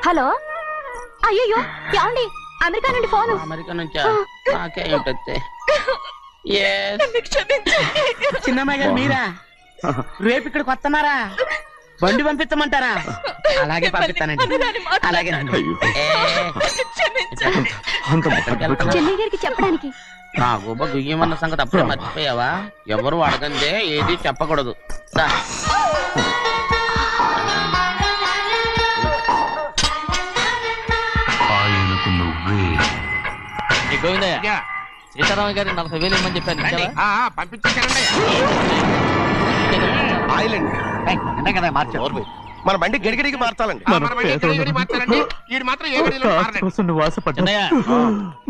హలో, అయ్యో ఏమండి, అమెరికా నుండి ఫోను. అమెరికా నుంచా? నాకే ఉంటుంది. నన్ను క్షమించండి. చిన్నమ్మాయి గారు మీరా? రేపు ఇక్కడికి వస్తున్నారా? బండి పంపించమంటారా? అలాగే పంపిస్తానండి. అనరాని మాట. అలాగే చెన్నై గారికి చెప్పడానికి. నా గుబ్బ గుయ్యమన్న సంగతి అప్పుడే మర్చిపోయావా? ఎవరు అడగందే ఏది చెప్పకూడదు. దా. ఏ గోవిందయ్య, సీతారామ గారి 40,000 ఇమ్మని చెప్పాను. ఇచ్చావా? పంపించేశానండి. ఆయిల్ అండి. కదా మార్చారు. మన బండి గడిగడికి మార్చాలండి. మార్చారండి. వీడు మాత్రం ఏ గడిలో మారలేదు. చిన్నయ్య,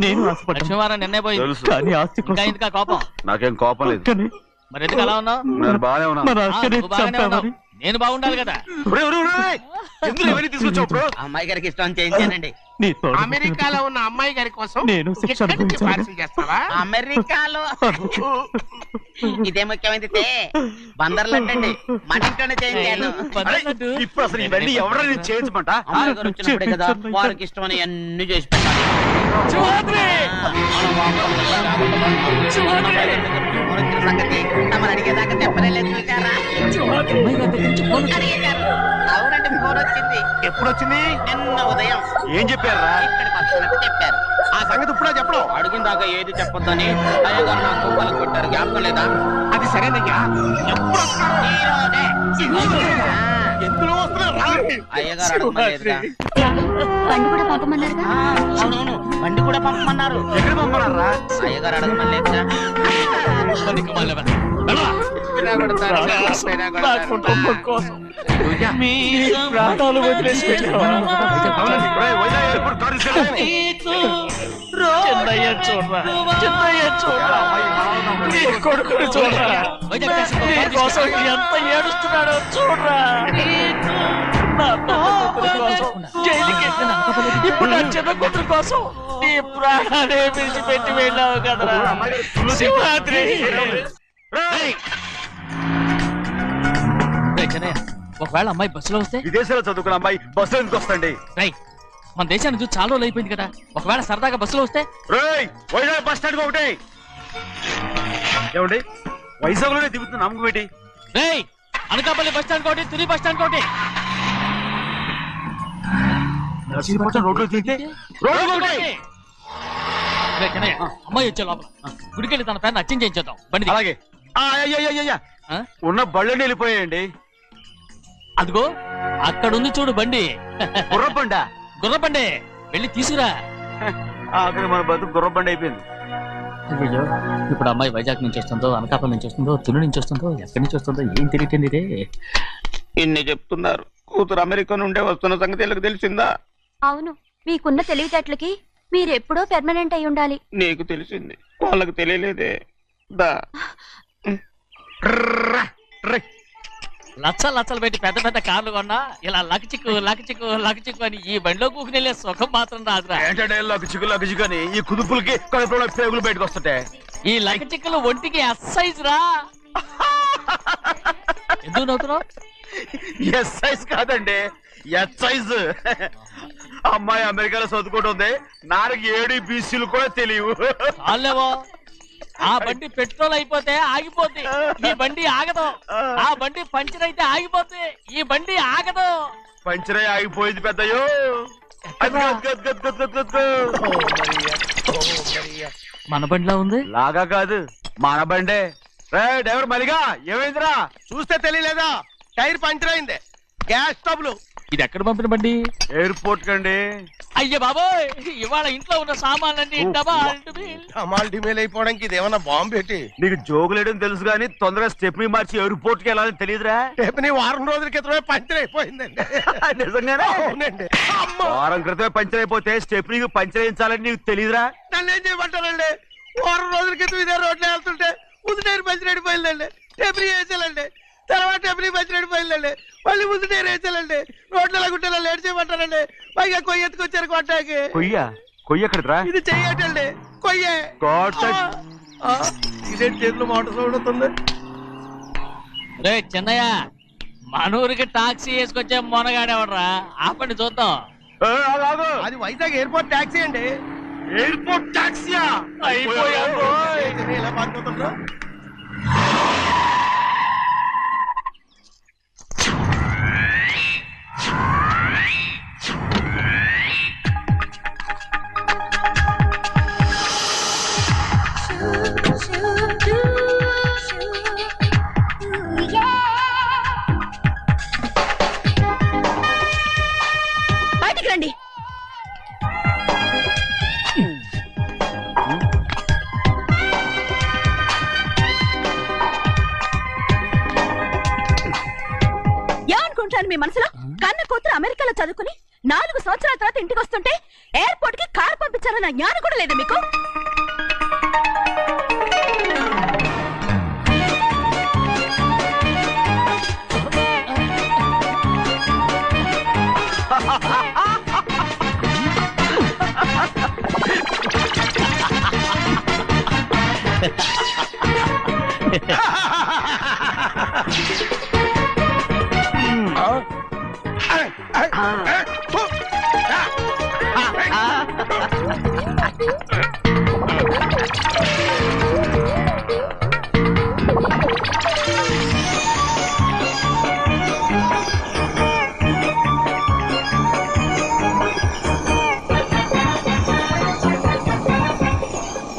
నేను లక్ష్మీవారం నిన్నే పోయింది. తెలుసు. ఇంకా ఎందుకా కోపం? నాకేం కోపం లేదు. మరి ఎందుకు అలా ఉన్నావు? నేను బాగానే ఉన్నా. మన అక్కని నువ్వు బాగానే ఉన్నావు. చంపామని నేను బాగుండాలి కదా. ఎందుకు ఇవన్నీ తీసుకొచ్చావు ఇప్పుడు? అమ్మాయి గారికి ఇష్టం చేయించానండి. నీ తోడు అమెరికాలో ఉన్న అమ్మాయి గారి కోసం నేను శిక్ష ఇక్కడి నుంచి అనుభవించాలి. పార్సిల్ చేస్తావా? అమెరికాలో ఇదే ముఖ్యమైనది బందర్లంటండి మన ఇంట్లోనే చేయించాను. అరే, ఇప్పుడు అసలు ఇవన్నీ ఎవరైనా చేయించమంట? అమ్మాయి గారు వచ్చినప్పుడే కదా వారికి ఇష్టమని అన్ని చేసి పెట్టాలి. సంగతి తమరు అడిగేదాకా చెప్పలేదు చూసారా? అడిగేశారు. అవునండి, ఫోన్ వచ్చింది. ఎప్పుడు వచ్చింది? నిన్న ఉదయం ఏం చెప్పారా? ఇక్కడికి వస్తున్నట్టు చెప్పారు. ఆ సంగతి ఇప్పుడే చెప్పడం. అడిగిన దాకా ఏది చెప్పొద్దని అయ్యగారు నాకు పలుకు కొట్టారు. జ్ఞాపకం లేదా? అది సరేనయ్యా. ఎప్పుడు వస్తారు? ఈరోజే. ఎందులో వస్తున్నారు? అయ్యగారు అడగమలేదుగా. బండి కూడా పంపమన్నారుగా. అవునవును, బండి కూడా పంపమన్నారు. ఎక్కడ పంపనారా? అయ్యగారు అడగమలేదుగా. పినా కొడతారు, పినా నా కొడతారు. కుటుంబం కోసం మీ ప్రాణాలు వదిలేసి వెళ్ళావా? అవునండి. ఒరేయ్, వైజాగ్ ఎయిర్పోర్ట్ కారు తీసుకెళ్ళండి. చిన్నయ్య చూడరా, చిన్నయ్య చూడరా, నీ కొడుకుని చూడరా, నీ కోసం ఎంత ఏడుస్తున్నాడో చూడరా. నా పెద్ద కూతురు కోసం జైలుకి వెళ్ళిన ఇప్పుడు నా చిన్న కూతురు కోసం నీ ప్రాణాలే విడిచిపెట్టి వెళ్ళావు కదరా శివరాత్రి. రేయ్, చిన్నయ్య, ఒకవేళ అమ్మాయి బస్సులో వస్తే? విదేశాల్లో చదువుకున్న అమ్మాయి బస్సు ఎందుకు వస్తండి? రై, మన దేశాన్ని చూసి చాలా రోజులు అయిపోయింది కదా. ఒకవేళ సరదాగా బస్సులో వస్తే? రేయ్, వైజాగ్ బస్ స్టాండ్ ఒకటి ఏమండి, వైజాగ్ లోనే దిగుతున్న నమ్మకం ఏంటి? రేయ్, అనకాపల్లి బస్ స్టాండ్ కోటి, తుని బస్ స్టాండ్ కోటి. నర్సీపట్నం రోడ్లో దిగితే రోడ్డు ఒకటి. రేయ్, చిన్నయ్య, అమ్మాయి వచ్చే లోపల గుడికెళ్ళి తన పేరుని అచ్చం చేయించేద్దాం. బండి దిగు. అలాగే. అయ్యయ్యయ్యయ్య, ఆ? ఉన్న బళ్ళని వెళ్ళిపోయాయండి. అదిగో అక్కడుంది చూడు బండి. గుర్రబండ. గుర్రబండి, వెళ్ళి తీసుకురా. అక్కడ మన బతుకు గుర్రబండ అయిపోయింది. అయ్యో, ఇప్పుడు అమ్మాయి వైజాగ్ నుంచి వస్తుందో, అనకాపల్లి నుంచి వస్తుందో, తుని నుంచి వస్తుందో, ఎక్కడి నుంచి వస్తుందో ఏం తెలియటండి ఇదే. ఇన్ని చెప్తున్నారు, కూతురు అమెరికా నుండే వస్తున్న సంగతి వీళ్ళకి తెలిసిందా? అవును, మీకున్న తెలివితేటలకి మీరెప్పుడో పెర్మనెంట్ అయి ఉండాలి. నీకు తెలిసింది, వాళ్ళకి తెలియలేదే. దా లచ్చలు పెట్టి పెద్ద పెద్ద కార్లు కొన్నా ఇలా లకచిక్కు లకచిక్కు లకచిక్కు అని ఈ బండిలో కూకుని వెళ్ళే సుఖం మాత్రం రాదురా. ఏంటంటే లగచిక్కు అని ఈ కుదుపులకి కడుపులో పేగులు బయటకు వస్తుంటాయి. ఈ లకచిక్కులు ఒంటికి ఎక్సైజ్ రా. ఎందుకు నవ్వుతున్నావు? ఎస్ సైజ్ కాదండి, ఎస్ సైజ్. అమ్మాయి అమెరికాలో చదువుకుంటుంది, నాకు 7 బీసీలు కూడా తెలియవు. చాలేవో, ఆ బండి పెట్రోల్ అయిపోతే ఆగిపోద్ది, ఈ బండి ఆగదు. ఆ బండి పంచర్ అయితే ఆగిపోద్ది, ఈ బండి ఆగదు. పంచరే ఆగిపోయింది పెద్దయ్యో. మన బండిలో ఉంది. లాగా కాదు, మన బండే. డ్రైవర్ మరిగా ఏమైందిరా? చూస్తే తెలియలేదా? టైర్ పంచర్ అయింది. Gas trouble. ఇది ఎక్కడ పంపిన బండి? ఎయిర్పోర్ట్ కండి. అయ్య బాబోయ్, ఇవాళ ఇంట్లో ఉన్న సామాన్లన్నీ అమాల్ డిమేల్ అయిపోవడానికి ఇది ఏమన్నా బాంబు పెట్టి? నీకు జోగులేయడం తెలుసు కానీ తొందరగా స్టెప్ని మార్చి ఎయిర్పోర్ట్ కి వెళ్ళాలని తెలియదురా? రేపు వారం రోజుల క్రితమే పంచర్ అయిపోయిందండి. నిజంగానే? అవునండి. వారం క్రితమే పంచర్ అయిపోతే స్టెప్ని పంచర్ వేయించాలని నీకు తెలియదురా? నన్ను ఏం చేయమంటారండి? వారం రోజుల క్రితం ఇదే రోడ్లో వెళ్తుంటే ముందు టైర్ పంచర్ అయిపోయిందండి. టెబ్రీ వేసాలండి, తర్వాత టెబ్రీ పంచర్ అయిపోయిందండి, మళ్ళీ ముందు టైర్ వేసాలండి. రోడ్లు గుట్టలో లేట్ చేయమంటారండి. పైగా కొయ్య ఎత్తుకొచ్చారు కొట్టాకి. కొయ్య ఎక్కడిరా? ఇది చెయ్యటండి, కొయ్యే. ఇదే చేతులు మోటార్ సౌండ్ అవుతుంది. రే చిన్నయ్య, మన ఊరికి టాక్సీ వేసుకొచ్చే మొనగాడేవడరా? ఆపండి చూద్దాం. అది వైజాగ్ ఎయిర్పోర్ట్ టాక్సీ అండి. ఎయిర్పోర్ట్ టాక్సీయా? ఇలా పారిపోతుండ్రా? బయటికి రండి. ఏమనుకుంటాను మీ మనసులో? కన్న కూతురు అమెరికాలో చదువుకుని 4 సంవత్సరాల తర్వాత ఇంటికి వస్తుంటే ఎయిర్పోర్ట్ కి కార్ పంపించాలన్న జ్ఞానం కూడా లేదు మీకు.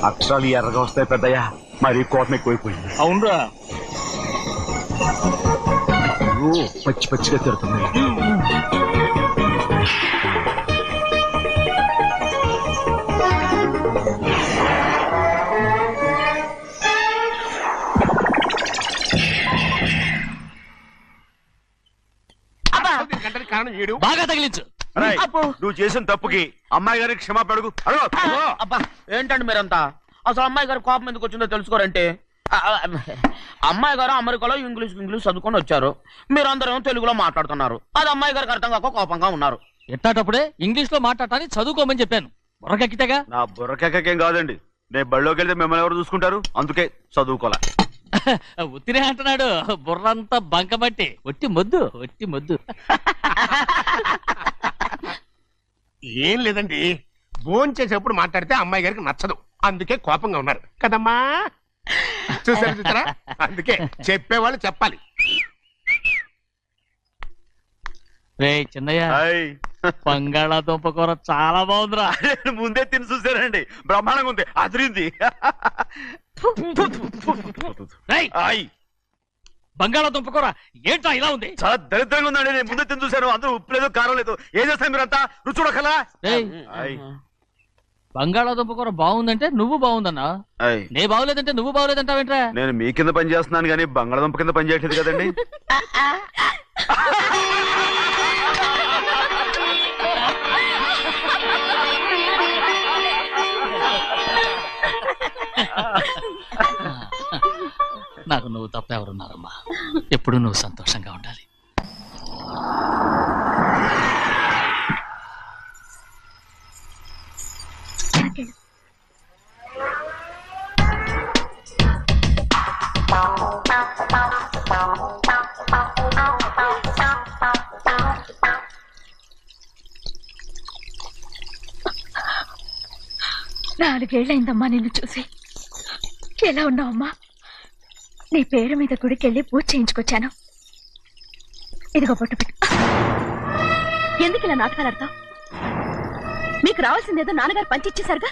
అక్షరాలు ఎర్రగా వస్తాయి పెద్దయ్యా, మరి కోపం ఎక్కువైపోయింది. అవునరా, పచ్చి పచ్చిగా తిడుతుంది. గంటకి కారణం ఏడు. బాగా తగిలించు. రేయ్, నువ్వు చేసిన తప్పుకి అమ్మాయి గారికి క్షమాపణ అడుగు. అబ్బా ఏంటండి మీరంతా? అసలు అమ్మాయి గారు కోపం ఎందుకు వచ్చిందో తెలుసుకోరంటే, అమ్మాయి గారు అమెరికాలో ఇంగ్లీష్ చదువుకొని వచ్చారు, మీరందరూ తెలుగులో మాట్లాడుతున్నారు. అది అమ్మాయి గారికి అర్థం కాక కోపంగా ఉన్నారు. ఎట్టాటప్పుడే ఇంగ్లీష్ లో మాట్లాడటానికి చదువుకోమని చెప్పాను. బుర్రకెక్కితేగా. నా బుర్రకెక్కకేం కాదండి, నేను బళ్ళోకి వెళ్తే మిమ్మల్ని ఎవరు చూసుకుంటారు, అందుకే చదువుకోలే. ఉత్తినే అంటున్నాడు, బుర్రంతా బంకబట్టి. ఒట్టి మొద్దు, ఒట్టి మొద్దు. ఏం లేదండి, భోజనం చేసేప్పుడు మాట్లాడితే అమ్మాయి గారికి నచ్చదు, అందుకే కోపంగా ఉన్నారు కదమ్మా. చూసారా, అందుకే చెప్పేవాళ్ళు చెప్పాలి. రే చిన్నయ్య, బంగాళాదుంప కూర చాలా బాగుందిరా. ముందే తిని చూసానండి, బ్రహ్మాండంగా ఉంది, అదిరింది. బంగాళాదుంప కూర ఏంటా ఇలా ఉంది? చాలా దరిద్రంగా ఉందండి, నేను ముందే తిని చూశాను. అందరూ ఉప్పు లేదు, కారం లేదు. ఏం చేస్తారు మీరంతా? రుచి చూడకలా. బంగాళాదుంప కూర బాగుందంటే నువ్వు బాగుందన్నా, నే బాగులేదంటే నువ్వు బాగులేదంటావేంట్రా? నేను మీ కింద పని చేస్తున్నాను కానీ బంగాళదుంప కింద పని చేయట్లేదు కదండి. నాకు నువ్వు తప్ప ఎవరున్నారమ్మా? ఎప్పుడు నువ్వు సంతోషంగా ఉండాలి. నాలుగేళ్లైందమ్మా నిన్ను చూసి. ఎలా ఉన్నావమ్మా? నీ పేరు మీద గుడికెళ్ళి పూజ చేయించుకొచ్చాను. ఇదిగో బొట్టు పెట్టు. ఎందుకు ఇలా నాటకాలు ఆడతావు? మీకు రావాల్సిందేదో నాన్నగారు పంచిచ్చేశారుగా,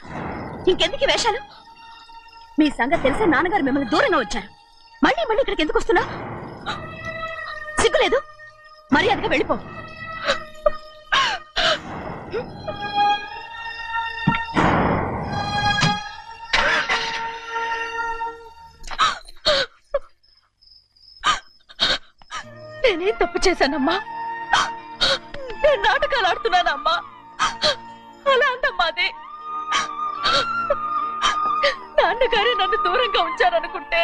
ఇంకెందుకు ఈ వేషాలు? మీ సంగతి తెలిసే నాన్నగారు మిమ్మల్ని దూరంగా వచ్చారు. మళ్ళీ మళ్ళీ ఇక్కడికి ఎందుకు వస్తున్నా? సిగ్గులేదు? మర్యాదగా వెళ్ళిపో. నేనేం తప్పు చేశానమ్మా? నేను నాటకాలు ఆడుతున్నానమ్మా. అలా అందమ్మా అది. నాన్నగారే నన్ను దూరంగా ఉంచారనుకుంటే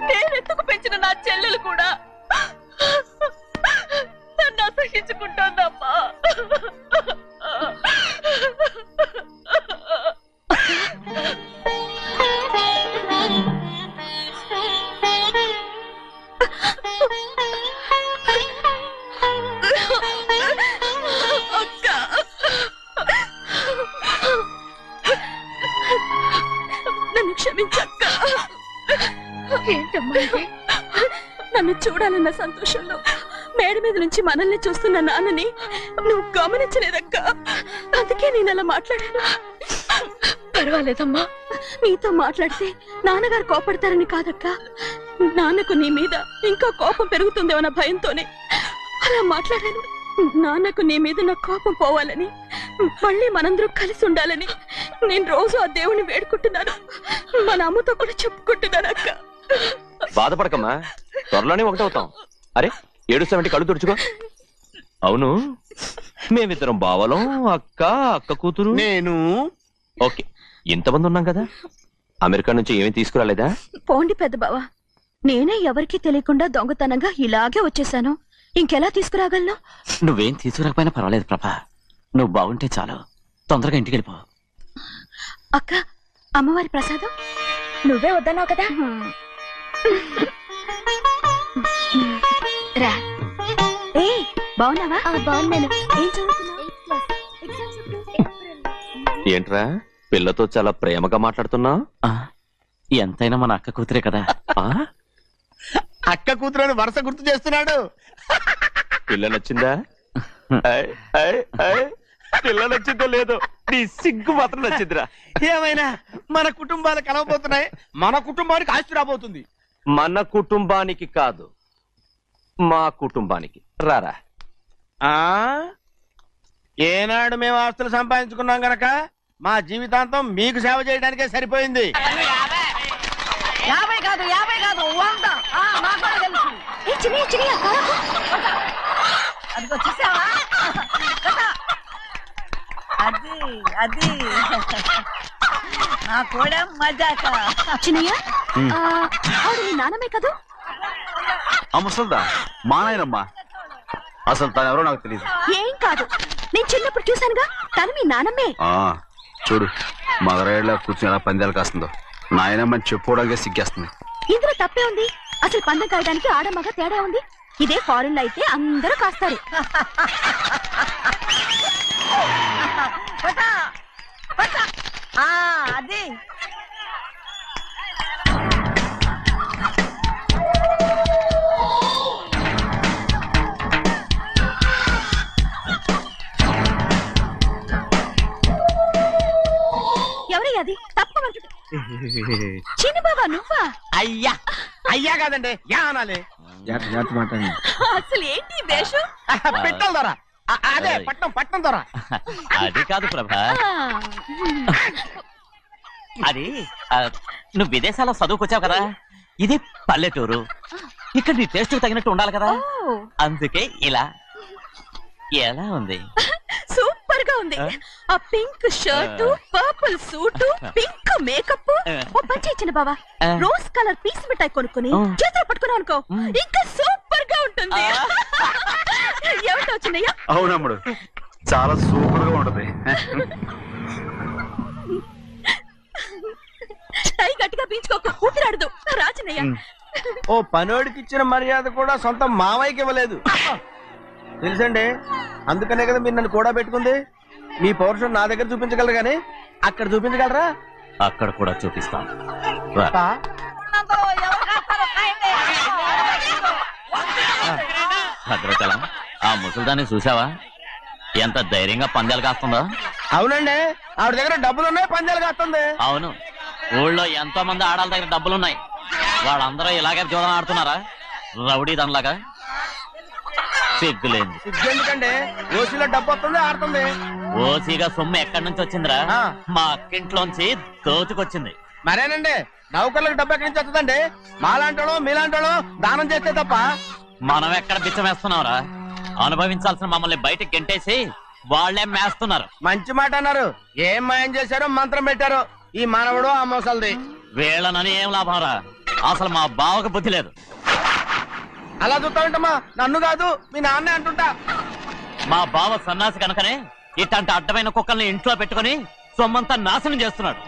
నేనెత్తుకు పెంచిన నా చెల్లెలు కూడా నన్ను అసహించుకుంటోందమ్మా. నన్ను క్షమించక్క. ఏంటమ్మా ఇది? నన్ను చూడాలన్న సంతోషంలో మేడ మీద నుంచి మనల్ని చూస్తున్న నాన్నని నువ్వు గమనించలేదక్క. అందుకే నేను అలా మాట్లాడాను. పర్వాలేదమ్మా, నీతో మాట్లాడితే నాన్నగారు కోపడతారని కాదక్క. నాన్నకు నీ మీద ఇంకా కోపం పెరుగుతుందేమన్న భయంతోనే అలా మాట్లాడాను. నాన్నకు నీ మీద నా కోపం పోవాలని, మళ్ళీ మనందరూ కలిసి ఉండాలని నేను రోజు ఆ దేవుని వేడుకుంటున్నాను. మన అమ్మతో కూడా చెప్పుకుంటున్నాను అక్క. బాధపడకమ్మా, త్వరలోనే ఒకటవుతాం. అరే ఏడుస్తామంటే కళ్ళు తుడుచుకో. అవును, మేమిద్దరం బావలం, అక్క కూతురు, నేను. ఓకే, ఇంతమంది ఉన్నాం కదా. అమెరికా నుంచి ఏమీ తీసుకురాలేదా? పోండి పెద్ద బావ, నేనే ఎవరికీ తెలియకుండా దొంగతనంగా ఇలాగే వచ్చేసాను. ఇంకెలా తీసుకురాగలను? నువ్వేం తీసుకురాకపోయినా పర్వాలేదు ప్రభా, నువ్వు బాగుంటే చాలు. తొందరగా ఇంటికి వెళ్ళిపో. అక్క, అమ్మవారి ప్రసాదం నువ్వే వద్దన్నావు కదా రా ఏ బాగున్నావా బాగున్నాను ఏం చదువుతున్నావు ఏంట్రా పిల్లతో చాలా ప్రేమగా మాట్లాడుతున్నావు? ఎంతైనా మన అక్క కూతురే కదా. అక్క కూతురని వరుస గుర్తు చేస్తున్నాడు. పిల్ల నచ్చిందా? పిల్ల నచ్చిందో లేదో నీ సిగ్గు మాత్రం నచ్చిందిరా. ఏమైనా మన కుటుంబాలు కలవబోతున్నాయి, మన కుటుంబానికి ఆస్తి రాబోతుంది. మన కుటుంబానికి కాదు, మా కుటుంబానికి. రారా. ఏనాడు మేము ఆస్తులు సంపాదించుకున్నాం గనక మా జీవితాంతం మీకు సేవ చేయడానికే సరిపోయింది. 50 కాదు 100. అదిగో చూసావా అది నా కూడా మజాక చిన్నయ్య ఆవిడ నీ నాన్నమే కదూ? ఆ ముసల్దా మా నాయనమ్మా. అసలు తను ఎవరో నాకు తెలియదు. ఏం కాదు, నేను చిన్నప్పుడు చూశానుగా, తను మీ నాన్నమ్మే. చూడు మగరాయిలా కూర్చుని ఎలా పందాలు కాస్తుందో. నాయనమ్మని చెప్పుకోవడానికి సిగ్గేస్తుంది. ఇందులో తప్పే ఉంది? అసలు పందెం కాయడానికి ఆడమగ తేడా ఉంది. ఇదే ఫారెన్ లో అయితే అందరూ కాస్తారు. అది ఎవరయ్యా అది? తప్పమంటు చిన్న బాబా నువ్వా? అయ్యా అయ్యా కాదండి, యా అనాలి. అసలు ఏంటి వేషం? పెట్టాలి దొర. అదే పట్నం దొర. అది కాదు ప్రభా, అది నువ్వు విదేశాల్లో చదువుకొచ్చావు కదా, ఇది పల్లెటూరు. ఇక్కడ నీ టేస్ట్ తగినట్టు ఉండాలి కదా, అందుకే ఇలా. ఎలా ఉంది? సూపర్ గా ఉంది. ఆ pink shirt, purple suit, pink makeup. ఓ పచ్చి ఇచ్చిన బావా, రోజ్ కలర్ పీస్ మిఠాయి కొనుక్కుని చేతులు పట్టుకున్నావు అనుకో, ఇంకా సూపర్ గా ఉంటుంది. ఏమిటో వచ్చినయ్యా? అవునమ్ముడు, చాలా సూపర్ గా ఉంటది. టై గట్టిగా పీంచుకోకు, ఊపిరాడదు. రాజనయ్య, ఓ పనోడికి ఇచ్చిన మర్యాద కూడా సొంత మావయ్యకి ఇవ్వలేదు తెలుసండి. అందుకనే కదా మీరు నన్ను కూడా పెట్టుకుంది. మీ పౌరుషం నా దగ్గర చూపించగలరు గానీ అక్కడ చూపించగలరా? అక్కడ కూడా చూపిస్తాం. భద్రచలం, ఆ ముసల్దాన్ని చూసావా? ఎంత ధైర్యంగా పందాలు కాస్తుందో. అవునండి, ఆవిడ దగ్గర డబ్బులు ఉన్నాయి, పందాలు కాస్తుంది. అవును, ఊళ్ళో ఎంతో మంది ఆడాల దగ్గర డబ్బులున్నాయి. వాళ్ళందరూ ఇలాగే జోదం ఆడుతున్నారా రౌడీ దానిలాగా? సిగ్గులేదు. ఎందుకండి ఓసీలో డబ్బు వస్తుంది, ఆడుతుంది. ఓసీగా సొమ్ము ఎక్కడి నుంచి వచ్చిందిరా? మా అక్కింట్లోంచి దోచుకొచ్చింది. మరేనండి, నౌకర్లకు డబ్బు ఎక్కడి నుంచి వస్తుందండి? మాలాంటోళ్ళు మీలాంటోళ్ళు దానం చేస్తే తప్ప. మనం ఎక్కడ బిచ్చం వేస్తున్నావురా? అనుభవించాల్సిన మమ్మల్ని బయటకు గెంటేసి వాళ్లే మేస్తున్నారు. మంచి మాట అన్నారు. ఏం మాయం చేశారో మంత్రం పెట్టారో ఈ మానవుడు ఆ మోసల్ది. వీళ్ళనని ఏం లాభం రా? అసలు మా బావకు బుద్ధి లేదు. అలా చూస్తామంటమ్మా, నన్ను కాదు మీ నాన్నే అంటుంటా. మా బావ సన్నాసి కనుకనే ఇట్లాంటి అడ్డమైన కుక్కల్ని ఇంట్లో పెట్టుకుని సొమ్మంతా నాశనం చేస్తున్నాడు.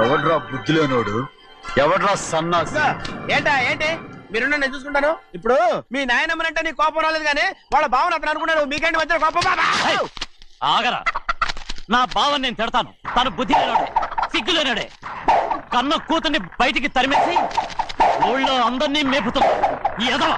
ఎవడ్రా బుద్ధిలోనోడు? ఎవడ్రా సన్నాసి? ఏంటి మీరు నేను చూసుకుంటాను. ఇప్పుడు మీ నాయనమ్మనంటే నీ కోపం రాలేదు కానీ వాళ్ళ భావన అతను అనుకున్నాడు. మీకేంటి మధ్య కోపం? ఆగరా, నా బావని నేను తిడతాను. తను బుద్ధి లేనాడే, సిగ్గు లేనాడే. కన్న కూతుర్ని బయటికి తరిమేసి ఊళ్ళో అందరినీ మేపుతాం. ఎదవ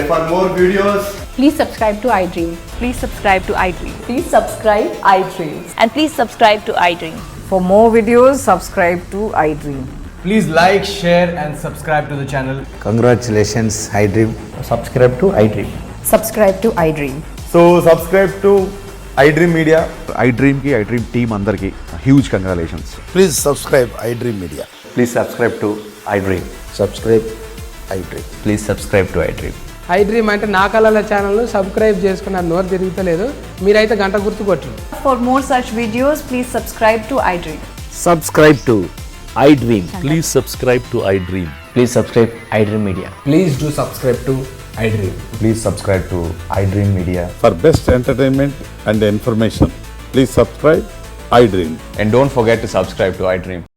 for more videos, Please subscribe to iDream. Please subscribe to iDream. Please subscribe iDream. And please subscribe to iDream. For more videos, subscribe to iDream. please like, share and subscribe to the channel. Congratulations, iDream. Subscribe to iDream. Subscribe to iDream. So subscribe to iDream Media. iDream కి iDream team అందరికి huge congratulations. Please subscribe iDream Media. Please subscribe to iDream. Subscribe iDream. Please subscribe to iDream. iDream అంటే నా కళల channel subscribe చేసుకున్నారు, నోరు తిరుగుతలేదు. మీరైతే గంట గుర్తు కొట్టండి. For more such videos, please subscribe to iDream. Subscribe to iDream. Please subscribe to iDream. Please subscribe iDream Media. Please do subscribe to iDream. Please subscribe to iDream Media. For best entertainment and information, please subscribe iDream. And don't forget to subscribe to iDream.